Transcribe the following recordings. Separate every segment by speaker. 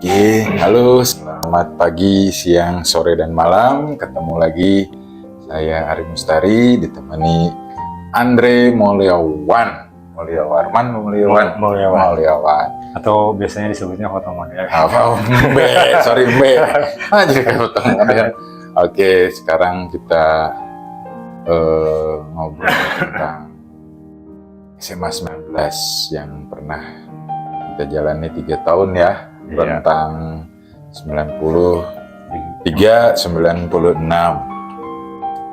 Speaker 1: Oke, halo, selamat pagi, siang, sore, dan malam. Ketemu lagi, saya Ari Mustari, ditemani Andre Mulyawan. Mulyawan.
Speaker 2: Atau biasanya disebutnya foto model.
Speaker 1: Sorry, jadi kayak foto model. Oke, sekarang kita ngobrol tentang SMA 19 yang pernah kita jalani 3 tahun ya. Rentang 93, 96.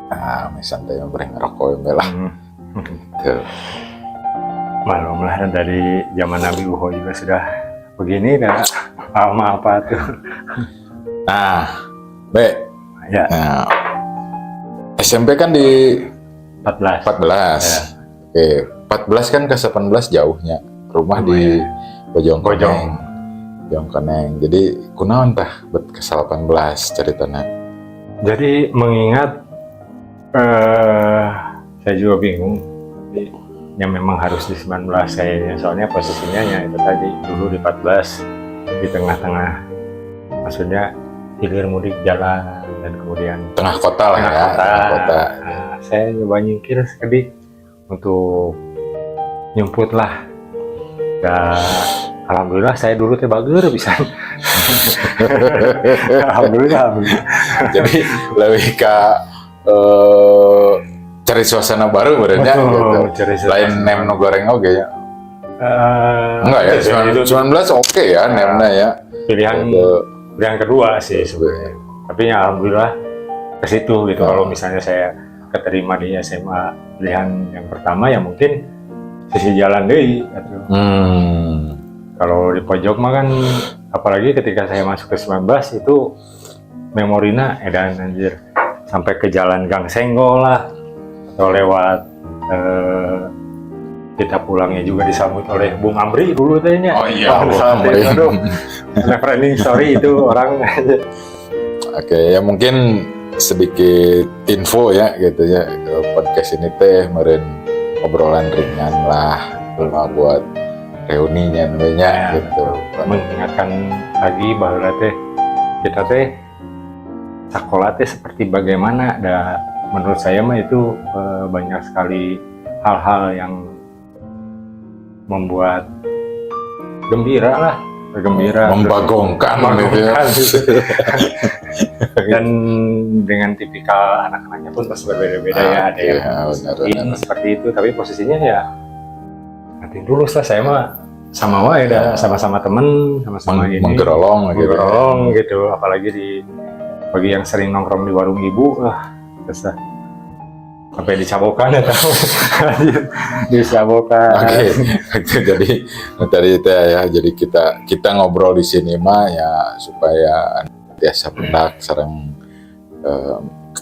Speaker 1: Nah, santai yang rokok yang belah. Gitu.
Speaker 2: Malum lah, dari zaman Nabi Uho juga sudah begini, dah lama apa tuh.
Speaker 1: Nah,
Speaker 2: Ya.
Speaker 1: Nah, SMP kan di
Speaker 2: 14.
Speaker 1: 14.
Speaker 2: Ya.
Speaker 1: Oke, 14 kan ke 18 jauhnya. Rumah di Bojongkoneng. Jadi kunaon tah bet ke 18 ceritanya.
Speaker 2: Jadi mengingat saya juga bingung. Tapi ya memang harus di 19 kayaknya, soalnya posisinya ya itu tadi dulu di 14 di tengah-tengah, maksudnya hilir mudik jalan dan kemudian
Speaker 1: Tengah kota lah ya. Tengah kota.
Speaker 2: Nah, saya nyoba nyingkir sedikit untuk nyumput lah. Dan alhamdulillah saya dulu teh bager bisa. Alhamdulillah.
Speaker 1: Jadi lebih ke cari suasana baru berarti gitu. Lain nem no goreng oke ya. Enggak ya, 19 oke ya nemnya ya.
Speaker 2: Pilihan kedua sih sebenarnya. Tapi ya alhamdulillah ke situ gitu. Kalau misalnya saya keterima di SMA pilihan yang pertama ya mungkin sisi jalan deui gitu. Kalau di pojok mah kan, apalagi ketika saya masuk ke 19 itu memorina edan anjir. Sampai ke jalan Gang Senggol lah, atau lewat kita pulangnya juga disambut oleh Bung Amri dulu tehnya.
Speaker 1: Oh iya, Bung
Speaker 2: Amri. Never-ending story itu orang.
Speaker 1: Oke, ya mungkin sedikit info ya gitu ya. Podcast ini teh meureun obrolan ringan lah, cuma buat reuninya namanya gitu.
Speaker 2: Mengingatkan lagi bahwa kita teh sekolah teh seperti bagaimana. Menurut saya mah itu banyak sekali hal-hal yang membuat gembira lah,
Speaker 1: membagongkan gitu ya.
Speaker 2: Dan dengan tipikal anak-anaknya pun pasti berbeda-beda ya. Ada yang seperti itu, tapi posisinya ya nanti dulu lah, saya mah sama wae dah, sama-sama temen, sama-sama ini
Speaker 1: menggerolong
Speaker 2: gitu. Apalagi bagi yang sering nongkrong di warung ibu, terus sampai dicabokan ya tahu. Dicabokan.
Speaker 1: Oke. Jadi tadi itu ya, jadi kita ngobrol di sini mah ya supaya biasa pendak sareng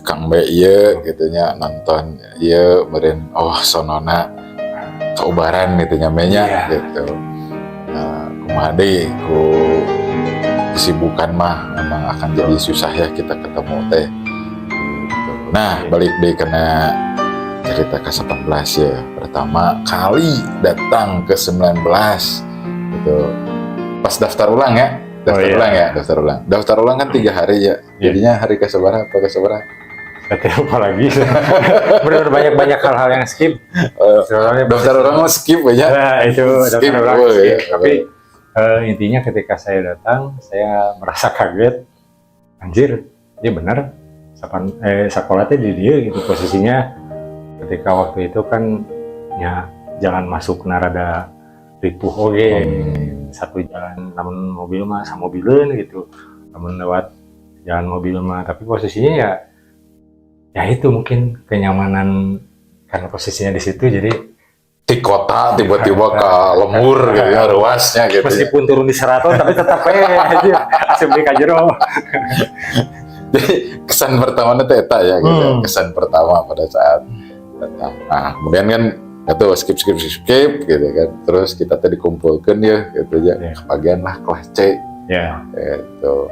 Speaker 1: Kang B ieu gitu nya nonton ieu meureun sonona kaubaran gitu nyamenya gitu. Kumaha deui ku kesibukan mah memang akan jadi susah ya kita ketemu teh. Nah, balik deh kena cerita ke 18 ya. Pertama kali datang ke 19 gitu. Pas daftar ulang ya. Daftar ulang kan 3 hari ya. Jadinya hari ke seberapa?
Speaker 2: Saya lupa lagi. Benar banyak hal-hal yang skip.
Speaker 1: Daftar ulang mau skip aja.
Speaker 2: Nah, itu
Speaker 1: skip,
Speaker 2: daftar ulang skip. Tapi intinya ketika saya datang, saya merasa kaget. Anjir, dia benar. Sekolah teh di dia gitu posisinya. Ketika waktu itu kan ya jalan masuk narada ripuh satu jalan, namun mobil mah sama mobilan gitu, namun lewat jalan mobil mah, tapi posisinya ya itu mungkin kenyamanan karena posisinya di situ, jadi
Speaker 1: di kota tiba-tiba ke lembur gitu ya, ruasnya gitu.
Speaker 2: Meskipun turun di Seraton tapi tetap aja asem di kajero.
Speaker 1: Jadi kesan pertama itu eta ya gitu. Kesan pertama pada saat datang. Nah, kemudian kan itu skip gitu kan. Terus kita tadi dikumpulkan ya gitu aja. Kebagian lah kelas C.
Speaker 2: Ya.
Speaker 1: Gitu.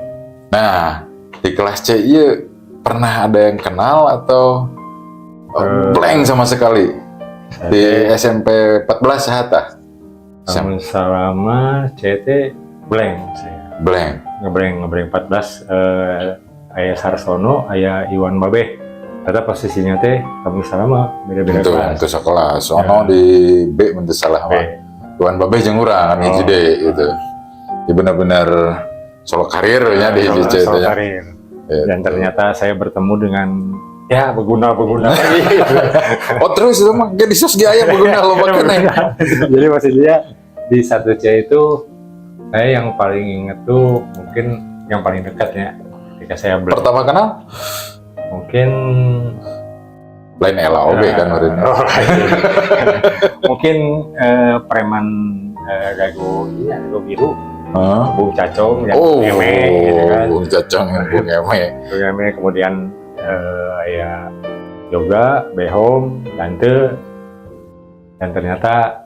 Speaker 1: Nah, di kelas C iya pernah ada yang kenal atau blank sama sekali? Di SMP 14 sahata?
Speaker 2: Selama CT blank saya.
Speaker 1: Blank.
Speaker 2: ngebreng 14 aya Sarsono, aya Iwan Babeh. Ternyata posisinya teh kami sama beda-beda
Speaker 1: Itu
Speaker 2: kelas.
Speaker 1: itu sekolah. Sono
Speaker 2: Ya.
Speaker 1: di B mun teu salah
Speaker 2: B.
Speaker 1: mah. Tuan Babeh jeung urang kami
Speaker 2: Oh.
Speaker 1: Jide gitu. Dia benar-benar solo karir nya di
Speaker 2: Soal
Speaker 1: hiji teh.
Speaker 2: karir.
Speaker 1: Gitu.
Speaker 2: Dan ternyata saya bertemu dengan ya beguna lagi.
Speaker 1: Oh terus itu mah di sos ge aya baguna loba keneh.
Speaker 2: Jadi maksudnya di 1C itu saya yang paling inget tuh mungkin yang paling dekat ya ketika saya
Speaker 1: Pertama kenal
Speaker 2: mungkin
Speaker 1: lain LAOB kan kemarin.
Speaker 2: oh, mungkin preman gago biru
Speaker 1: Heeh.
Speaker 2: Bung Cacong yang
Speaker 1: Oh,
Speaker 2: eme gitu kan.
Speaker 1: Bung Cacong yang Bung Eme.
Speaker 2: Bung Eme kemudian ya Yoga, Behom, Dante, dan ternyata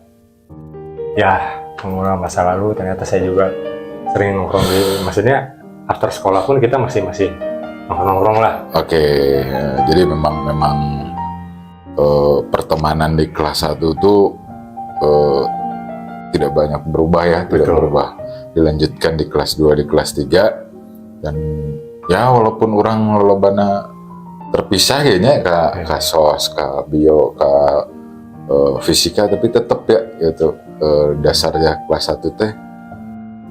Speaker 2: ya mengulang masa lalu ternyata saya juga sering nongkrong maksudnya after sekolah pun kita masih nongkrong lah.
Speaker 1: Oke, jadi memang pertemanan di kelas 1 tuh tidak banyak berubah ya, tidak
Speaker 2: Betul.
Speaker 1: berubah. Dilanjutkan di kelas 2, di kelas 3 dan ya walaupun orang lolobana terpisah kayaknya ke sos, ke bio, ke fisika tapi tetap ya gitu dasarnya kelas 1 teh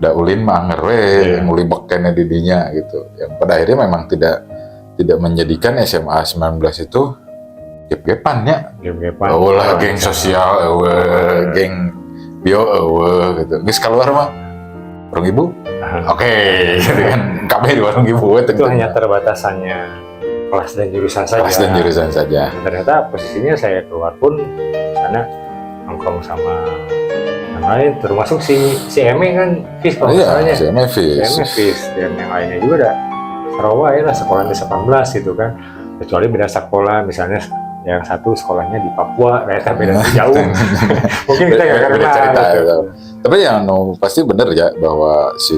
Speaker 1: da ulin mah anger we muli bekene di dinya gitu. Yang pada akhirnya memang tidak menjadikan SMA 19 itu gep-gepan ya.
Speaker 2: Gep-gepan.
Speaker 1: Lah geng sosial, geng bio gitu. Geus keluar mah warung ibu. Oke, gitu kan. Kabeh di warung ibu
Speaker 2: Itu hanya terbatasannya kelas dan jurusan saja.
Speaker 1: Kelas dan jurusan saja.
Speaker 2: Ternyata posisinya saya keluar pun sana nongkrong sama yang lain, termasuk si Eme kan Fis kalau misalnya.
Speaker 1: Si Eme Fis.
Speaker 2: Dan yang lainnya juga ada Sarawak ya lah sekolah di 18 gitu kan. Kecuali beda sekolah misalnya yang satu sekolahnya di Papua, ternyata beda jauh. Mungkin kita nggak
Speaker 1: beda
Speaker 2: kenal.
Speaker 1: cerita
Speaker 2: Gitu.
Speaker 1: gitu. Tapi yang pasti benar ya bahwa si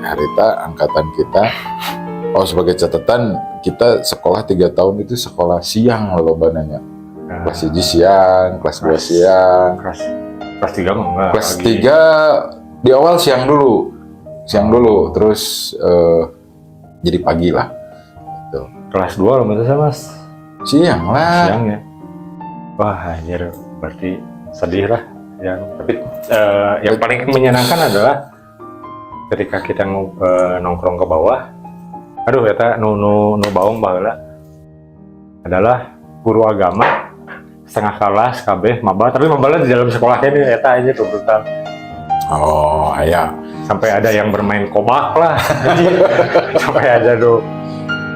Speaker 1: Harita angkatan kita, sebagai catatan kita sekolah 3 tahun itu sekolah siang loh bananya. Kelas 1 siang, kelas 2 siang.
Speaker 2: Kelas 3 mah enggak.
Speaker 1: Kelas 3 di awal siang dulu, terus jadi pagi lah. Gitu.
Speaker 2: Kelas 2 loh itu sama
Speaker 1: Siang lah.
Speaker 2: siang ya. Wah anjir, berarti sedih lah. Ya, tapi yang paling menyenangkan adalah ketika kita nongkrong ke bawah. Aduh, eta nu baung baheula adalah guru agama setengah kelas kabeh maba, tapi mabala di dalam sekolah ini eta aja tuh brutal.
Speaker 1: Oh, aya.
Speaker 2: Sampai ada yang bermain kobak lah. Sampai ada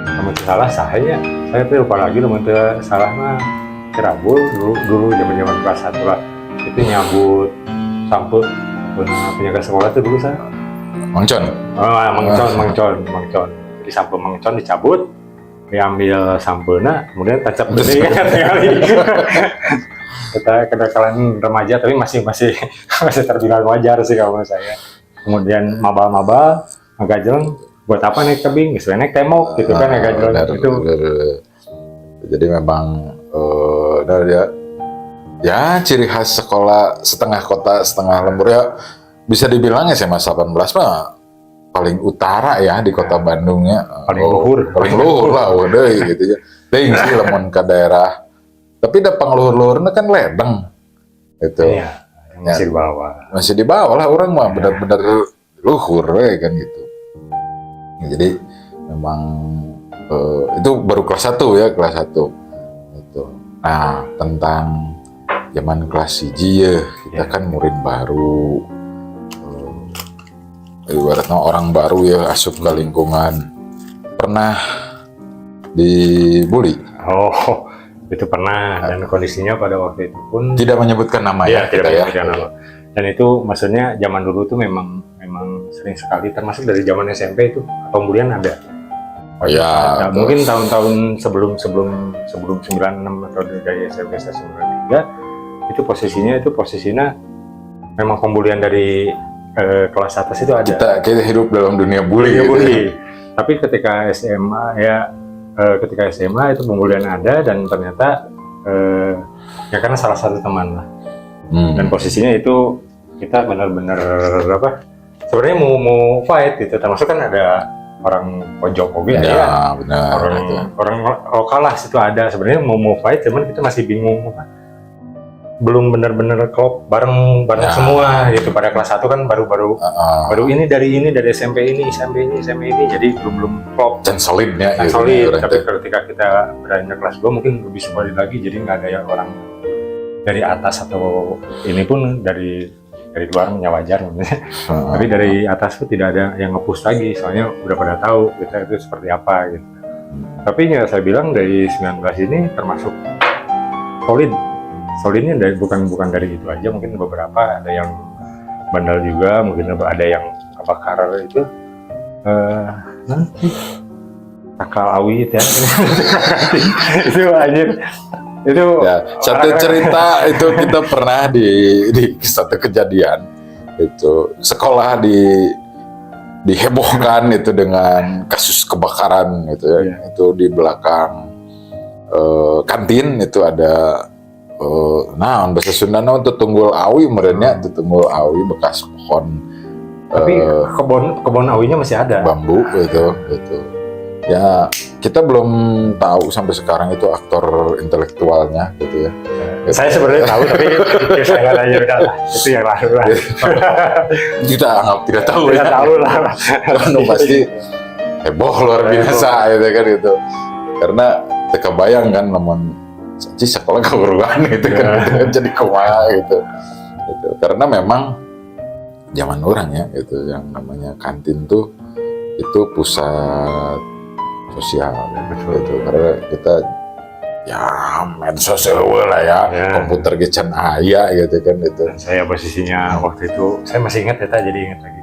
Speaker 2: namun salah saya tuh lupa lagi namun salah mah Cirabul dulu zaman kelas 1 lah itu nyabut samput penjaga sekolah tuh dulu saya
Speaker 1: Mangcon.
Speaker 2: mangcon di sampul mangcon dicabut diambil sampulnya kemudian tancap gede kita kenakalan remaja tapi masih terbilang wajar sih kalau menurut saya. Kemudian maba ngagajeleng buat apa naik tebing, misalnya naik temok gitu kan ngagajeleng itu.
Speaker 1: Jadi memang ya ciri khas sekolah setengah kota setengah lembur ya bisa dibilang SMA 18 mah paling utara ya di kota Bandung ya.
Speaker 2: Paling luhur
Speaker 1: lah udah gitu ya. Ting sih lemon ke daerah. Tapi da pangluhur-luhurna kan ledeng. Gitu.
Speaker 2: Iya, masih di bawah.
Speaker 1: Masih di bawah lah orang mah benar-benar luhur kan gitu. Ya, jadi memang itu baru kelas 1 ya, kelas 1. Gitu. Nah, tentang zaman kelas 1 ya, kita kan murid baru. Ibaratnya orang baru ya asup ke lingkungan. Pernah dibully?
Speaker 2: Oh, itu pernah dan kondisinya pada waktu itu pun
Speaker 1: tidak menyebutkan nama ya kita ya.
Speaker 2: Nama. Dan itu maksudnya zaman dulu tuh memang sering sekali termasuk dari zaman SMP itu pembulian ada.
Speaker 1: Oh ya.
Speaker 2: Nah, mungkin tahun-tahun sebelum 96 atau dari SMP 93 itu posisinya memang pembulian dari kelas atas itu ada.
Speaker 1: Kita hidup dalam dunia bully.
Speaker 2: Dunia
Speaker 1: gitu.
Speaker 2: bully. Tapi ketika SMA itu pembulian ada dan ternyata ya karena salah satu teman lah. Dan posisinya itu kita benar-benar sebenarnya mau fight gitu, termasuk kan ada orang pojok oge
Speaker 1: Ya,
Speaker 2: ya,
Speaker 1: benar. Itu.
Speaker 2: orang lokal lah situ ada, sebenarnya mau fight cuman kita masih bingung apa, belum benar-benar klop bareng
Speaker 1: Ya.
Speaker 2: semua gitu. Pada kelas 1 kan baru ini dari SMP ini jadi belum klop
Speaker 1: Dan solidnya
Speaker 2: dan
Speaker 1: gitu,
Speaker 2: solid.
Speaker 1: orang
Speaker 2: Tapi
Speaker 1: teh.
Speaker 2: ketika kita beranjak kelas 2 mungkin lebih solid lagi, jadi nggak ada yang orang dari atas atau ini pun dari luar wajar maksudnya. Tapi dari atas tuh tidak ada yang nge-push lagi, soalnya udah pada tahu kita itu seperti apa gitu. Tapi ya saya bilang dari 19 ini termasuk solidnya dari bukan dari itu aja, mungkin beberapa ada yang bandel juga, mungkin ada yang kebakar itu nanti akal awit ya. Itu anjir. Itu
Speaker 1: Ya, satu cerita itu kita pernah di satu kejadian itu sekolah dihebohkan itu dengan kasus kebakaran gitu ya.
Speaker 2: Iya.
Speaker 1: Itu di belakang kantin itu ada nah bahasa Sundana untuk tunggul awi merenya itu tunggul awi bekas pohon
Speaker 2: tapi kebun awinya masih ada.
Speaker 1: bambu gitu. Ya kita belum tahu sampai sekarang itu aktor intelektualnya gitu ya.
Speaker 2: Saya sebenarnya tahu tapi saya nggak tanya, udah lah, itu yang lalu lah.
Speaker 1: Kita anggap tidak tahu
Speaker 2: Tidak
Speaker 1: ya.
Speaker 2: tahu lah.
Speaker 1: Karena pasti heboh luar biasa gitu kan itu. Karena terkebayang kan namun sekolah keguruan gitu kan jadi kumaha gitu. Karena memang zaman orang ya itu yang namanya kantin tuh itu pusat sosial gitu. Karena kita ya medsos eueuh lah ya, komputer ge can aya gitu kan itu.
Speaker 2: Dan saya posisinya waktu itu, saya masih ingat ya, jadi ingat lagi.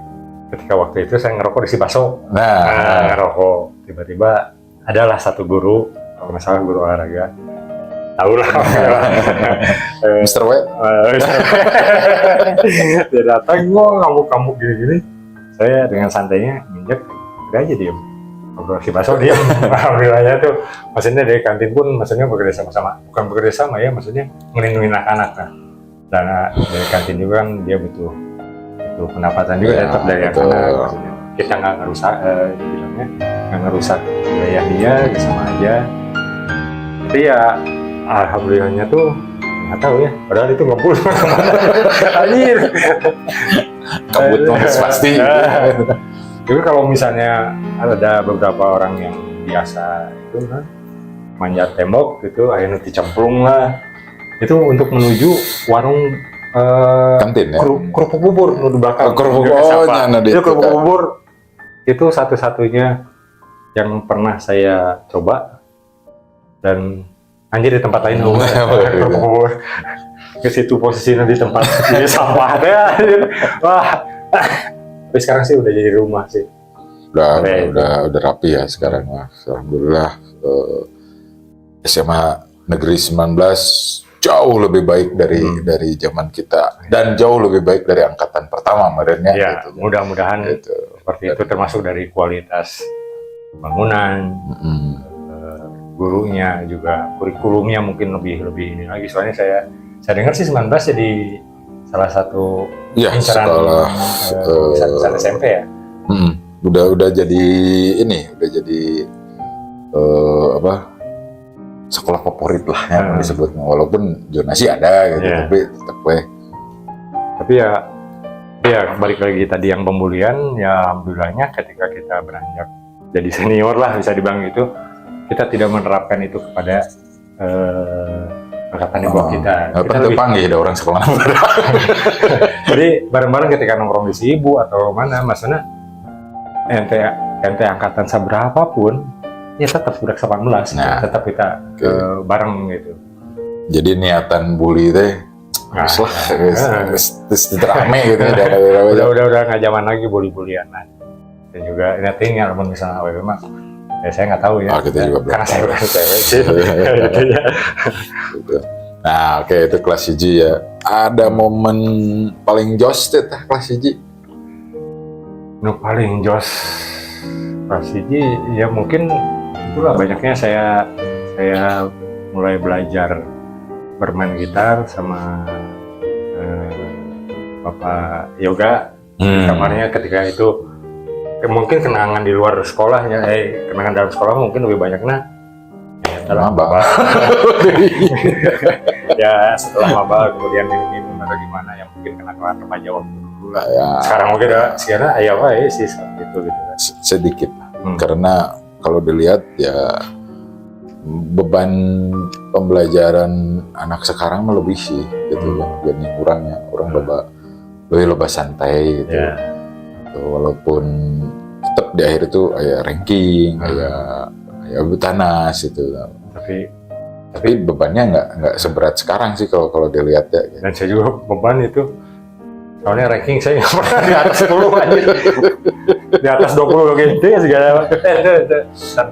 Speaker 2: Ketika waktu itu saya ngerokok di Sibaso. Ngerokok, tiba-tiba adalah satu guru, kalau nggak salah guru olahraga. Tahu lah.
Speaker 1: Mr. W.
Speaker 2: Dia datang, kamu gini-gini. Saya dengan santainya nginjek, udah aja diem. Ngobrol si Baso diam. Alhamdulillahnya tuh, maksudnya dari kantin pun, maksudnya bekerja sama, bukan bekerja sama ya, maksudnya ngelindungin anak-anak. Nah, dan dari kantin juga kan dia butuh pendapatan juga tetap dari anak-anak. Maksudnya kita nggak ngerusak, bilangnya nggak ngerusak biaya dia, sama aja. Tapi ya alhamdulillahnya tuh nggak tahu ya, padahal itu ngebul. Anjir.
Speaker 1: Kabut noise pasti.
Speaker 2: Jadi kalau misalnya ada beberapa orang yang biasa itu kan manjat tembok gitu, akhirnya dicemplung lah. Itu untuk menuju warung
Speaker 1: Kantin ya.
Speaker 2: kerupuk bubur di belakang.
Speaker 1: Kerupuk
Speaker 2: Itu kerupuk bubur itu satu-satunya yang pernah saya coba, dan anjir di tempat lain kerupuk bubur. Ke situ posisinya di tempat ini sampah ya. Wah. Tapi sekarang sih udah jadi rumah sih.
Speaker 1: Udah rapi ya sekarang lah. Alhamdulillah SMA Negeri 19 jauh lebih baik dari zaman kita dan jauh lebih baik dari angkatan pertama merenya.
Speaker 2: Ya,
Speaker 1: gitu.
Speaker 2: mudah-mudahan
Speaker 1: Gitu.
Speaker 2: seperti itu, termasuk dari kualitas bangunan, gurunya juga, kurikulumnya mungkin lebih ini lagi. Soalnya saya dengar sih 19 jadi salah satu incaran lulusan SMP ya.
Speaker 1: Udah jadi ini, udah jadi sekolah favorit lah yang disebutnya, walaupun zonasi ada gitu, tapi tetap
Speaker 2: Tapi ya balik lagi tadi yang pembulian, ya alhamdulillahnya ketika kita beranjak jadi senior lah bisa dibilang gitu, kita tidak menerapkan itu kepada angkatan di bawah kita. Kita lebih
Speaker 1: panggil ada orang sekolah.
Speaker 2: Jadi bareng-bareng ketika nongkrong di Sibu atau mana, maksudnya ente angkatan seberapa pun, ya tetap budak 18, tetap kita bareng gitu.
Speaker 1: Jadi niatan bully teh, rame gitu.
Speaker 2: Udah nggak zaman lagi bully-bulian lah. Dan juga intinya kalau misalnya AWW mah, ya saya nggak tahu ya.
Speaker 1: Kita juga
Speaker 2: karena saya bukan cewek sih.
Speaker 1: Nah, oke, itu kelas 1 ya. Ada momen paling jos teh kelas 1?
Speaker 2: Paling jos kelas 1 ya mungkin itulah banyaknya saya mulai belajar bermain gitar sama Bapak Yoga di kamarnya ketika itu. Mungkin kenangan di luar sekolahnya, kenangan dalam sekolah mungkin lebih banyak
Speaker 1: maba.
Speaker 2: Ya setelah maba kemudian minum atau gimana yang mungkin kena remaja waktu dulu lah.
Speaker 1: Ya,
Speaker 2: Sekarang mungkin sekarang ayah sih seperti itu gitu kan.
Speaker 1: sedikit karena kalau dilihat ya beban pembelajaran anak sekarang mah lebih sih gitu kan, jadi kurangnya orang lebih santai gitu. Walaupun tetap di akhir itu ada ranking, ada butanas itu. Tapi bebannya nggak seberat sekarang sih kalau dilihat ya.
Speaker 2: Dan saya juga beban itu, soalnya ranking saya nggak pernah di atas 10 aja. Di atas 20 gitu ya segala macam.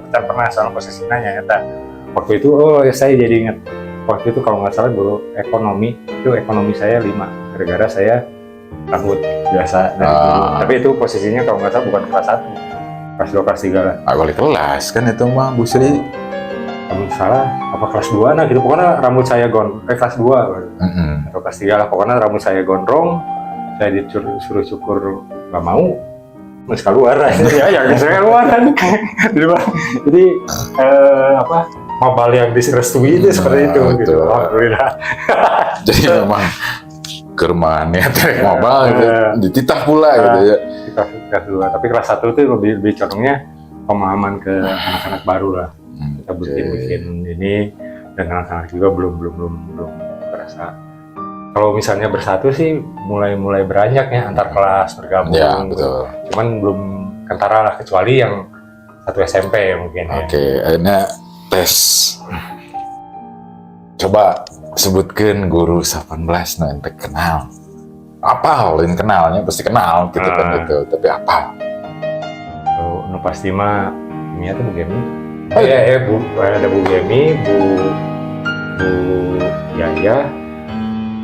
Speaker 2: Dan pernah soal posisinya ya. Waktu itu saya jadi ingat. Waktu itu kalau nggak salah dulu ekonomi saya 5. Gara-gara saya rambut biasa dari dulu. Tapi itu posisinya kalau nggak salah bukan kelas 1, kelas 2, kelas 3 lah.
Speaker 1: Wali kelas kan itu mah Bu Sri.
Speaker 2: Kalau salah apa kelas 2 gitu. Pokoknya rambut saya kelas 2 atau kelas 3 lah. Pokoknya rambut saya gondrong. Saya disuruh syukur nggak mau. Mas keluar ya saya keluar kan. Jadi mabal yang direstui itu seperti itu gitu. Alhamdulillah.
Speaker 1: Jadi memang kermannya mobile gitu, dititah pula gitu ya.
Speaker 2: Kelas 2, tapi kelas 1 itu lebih condongnya pemahaman ke anak-anak baru lah. Kita bikin ini dan anak-anak juga belum berasa. Kalau misalnya bersatu sih mulai beranjak ya antar kelas bergabung.
Speaker 1: Ya betul.
Speaker 2: Cuman belum kentara lah kecuali yang satu SMP mungkin.
Speaker 1: Oke, akhirnya tes. Coba sebutkan guru 18 yang terkenal. Apa yang kenalnya pasti kenal gitu kan gitu, tapi apa?
Speaker 2: Nu pasti mah ini tuh Bu Gemi. Ada Bu Gemi, Bu Yaya,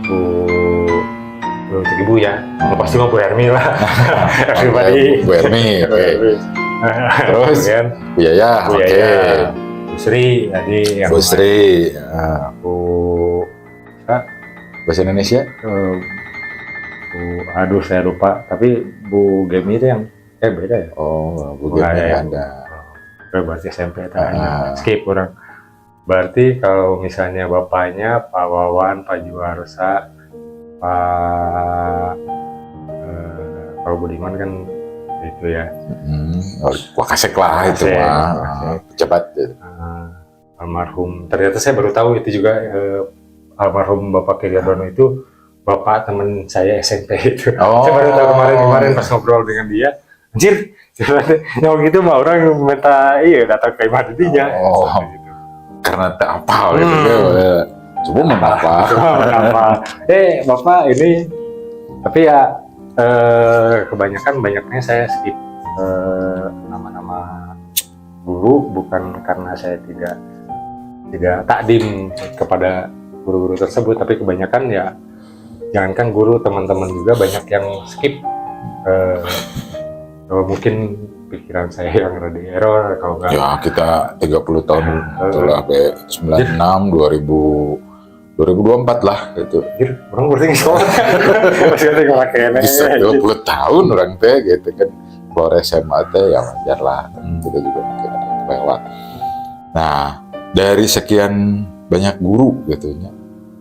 Speaker 2: Bu Ibu ya. Nu pasti mah Bu Hermi lah. Everybody.
Speaker 1: Bu Hermi, oke. Terus Bu Yaya, oke.
Speaker 2: Bu Sri tadi yang
Speaker 1: Bu Sri,
Speaker 2: Bu
Speaker 1: bahasa Indonesia?
Speaker 2: Aduh saya lupa. Tapi Bu Gemi itu yang beda ya.
Speaker 1: Oh, Bu Gemi ada.
Speaker 2: Berarti SMP tanya. Skip orang. Berarti kalau misalnya bapaknya Pak Wawan, Pak Juwarsa, Pak Budiman kan itu ya.
Speaker 1: Wakasek lah itu mah. Pejabat.
Speaker 2: Almarhum. Ternyata saya baru tahu itu juga almarhum Bapak Kiriadono itu bapak teman saya SMP itu. Saya baru tahu kemarin pas ngobrol dengan dia. Anjir, yang gitu mah orang minta datang ke imah didinya.
Speaker 1: Karena tak apa gitu ya. Coba mengapa?
Speaker 2: Bapak ini. Tapi ya banyaknya saya skip nama-nama guru bukan karena saya tidak takdim kepada guru-guru tersebut, tapi kebanyakan ya jangankan guru, teman-teman juga banyak yang skip. Mungkin pikiran saya yang rada error kalau nggak. Ya
Speaker 1: kita 30 tahun setelah 96 2024 lah gitu.
Speaker 2: Orang berarti sekolah. Masih ada yang pakai
Speaker 1: 30 tahun orang teh gitu kan. Keluar SMA teh ya wajar lah. Kita juga mungkin ada yang lewat. Nah, dari sekian banyak guru gitu ya.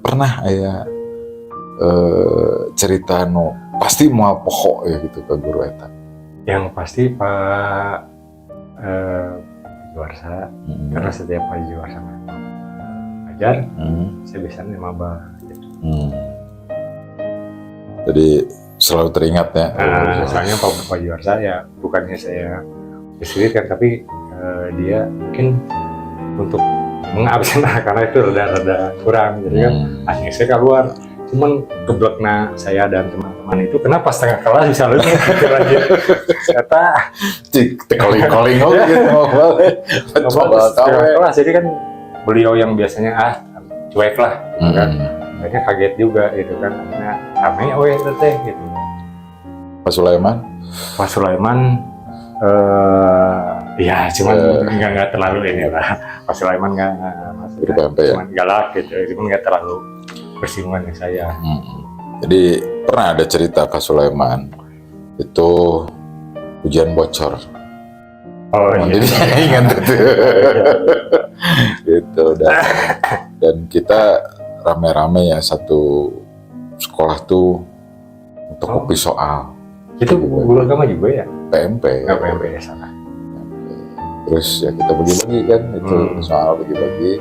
Speaker 1: Pernah ya cerita pasti mau pokok ya gitu ke guru eta.
Speaker 2: Yang pasti Pak Juwarsa, karena setiap Pak Juwarsa ajar, saya biasanya maba. Gitu.
Speaker 1: Jadi selalu teringat ya.
Speaker 2: Soalnya Pak Juwarsa ya bukannya saya kesulitan, tapi dia mungkin untuk mengabsen karena itu rada kurang, jadi kan akhirnya saya keluar. Cuman geblekna saya dan teman-teman itu kenapa setengah kelas bisa lebih lanjut kata
Speaker 1: calling gitu
Speaker 2: setengah kelas, jadi kan beliau yang biasanya cuek lah kan, akhirnya kaget juga gitu kan, akhirnya rame teteh gitu.
Speaker 1: Pak
Speaker 2: Sulaiman ya cuman nggak terlalu ini lah. Pak Sulaiman nggak cuman galak gitu, cuman nggak terlalu bersinggungan dengan saya.
Speaker 1: Jadi pernah ada cerita Pak Sulaiman itu ujian bocor.
Speaker 2: Oh iya.
Speaker 1: Jadi saya ingat itu. Gitu dan kita rame-rame ya satu sekolah tuh untuk kopi soal.
Speaker 2: Itu guru agama juga ya?
Speaker 1: PMP.
Speaker 2: Nggak PMP ya salah.
Speaker 1: Terus ya kita bagi-bagi kan itu soal bagi-bagi.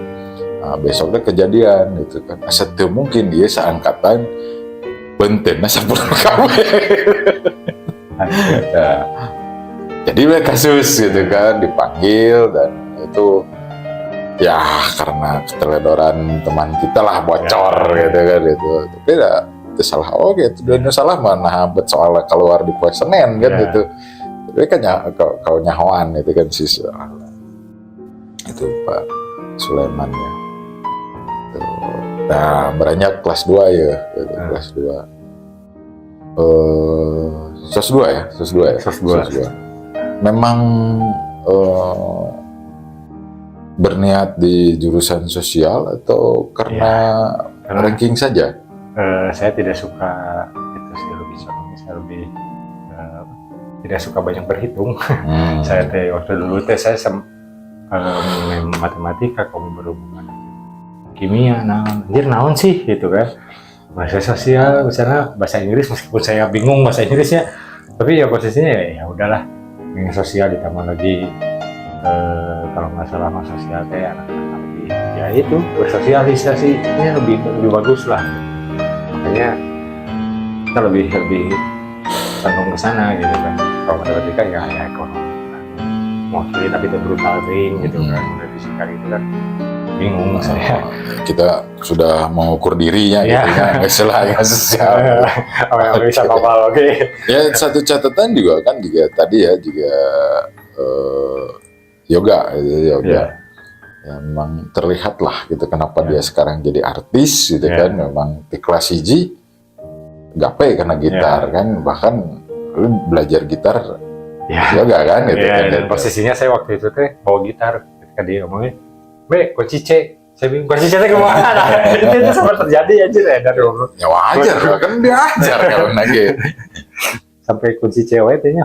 Speaker 1: Nah, besoknya kejadian gitu kan. Setelah mungkin dia seangkatan benten sepuluh kabeh. Nah, jadi kasus gitu kan dipanggil dan itu ya karena keteledoran teman kita lah bocor gitu kan itu. Tapi itu salah gitu dan salah mana bet soal keluar di poe Senin kan gitu. Tapi kan kau nyahoan itu kan siswa. Itu Pak Sulaiman ya. Nah, beranjak kelas 2 ya, gitu, kelas 2. SOS 2 ya, SOS 2 ya.
Speaker 2: SOS 2.
Speaker 1: Memang berniat di jurusan sosial atau karena ranking saja?
Speaker 2: Saya tidak suka itu sih, lebih saya lebih tidak suka banyak berhitung. Saya waktu dulu saya matematika, kamu berhubungan kimia, naon sih gitu kan, bahasa sosial misalnya bahasa Inggris, meskipun saya bingung bahasa Inggrisnya, tapi ya posisinya ya udahlah, dengan sosial ditambah lagi kalau masalah sosial kayak anak-anak lebih ya itu bersosialisasinya lebih bagus lah, makanya kita lebih condong ke sana gitu kan. Kalau matematika ya ekonomi mostly, tapi itu brutal ring gitu kan, udah fisika gitu kan, bingung saya.
Speaker 1: Kita sudah mengukur dirinya gitu ya, nggak salah ya sosial.
Speaker 2: Yang bisa kapal, oke.
Speaker 1: Ya satu catatan juga kan juga tadi ya juga yoga gitu, yoga. Ya, memang terlihat lah gitu kenapa dia sekarang jadi artis gitu kan, memang di kelas hiji gape karena gitar kan, bahkan lu belajar gitar yoga kan gitu kan.
Speaker 2: Dan posisinya saya waktu itu bawa gitar ketika dia ngomongin, "Be, kunci C." Saya bingung, kunci C kemana? Itu sempat terjadi aja ya dari dulu.
Speaker 1: Ya wajar kan diajar kalau lagi.
Speaker 2: Sampai kunci cewek tanya,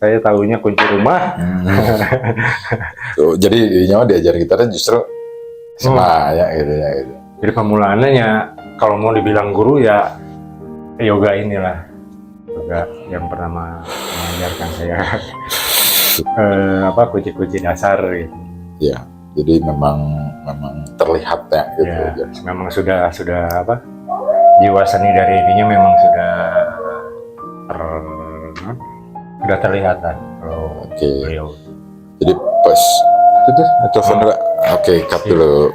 Speaker 2: saya tahunya kunci rumah.
Speaker 1: Tuh, jadi nyawa diajar gitarnya justru sama ya gitu ya gitu.
Speaker 2: Jadi pemulaannya kalau mau dibilang guru ya yoga inilah, yoga yang pertama mengajarkan saya kunci-kunci dasar gitu.
Speaker 1: Ya, jadi memang terlihat ya gitu.
Speaker 2: Ya, memang sudah jiwa seni dari ininya memang sudah terlihat lah.
Speaker 1: Oke. Jadi pas itu telepon. Oke, cut dulu.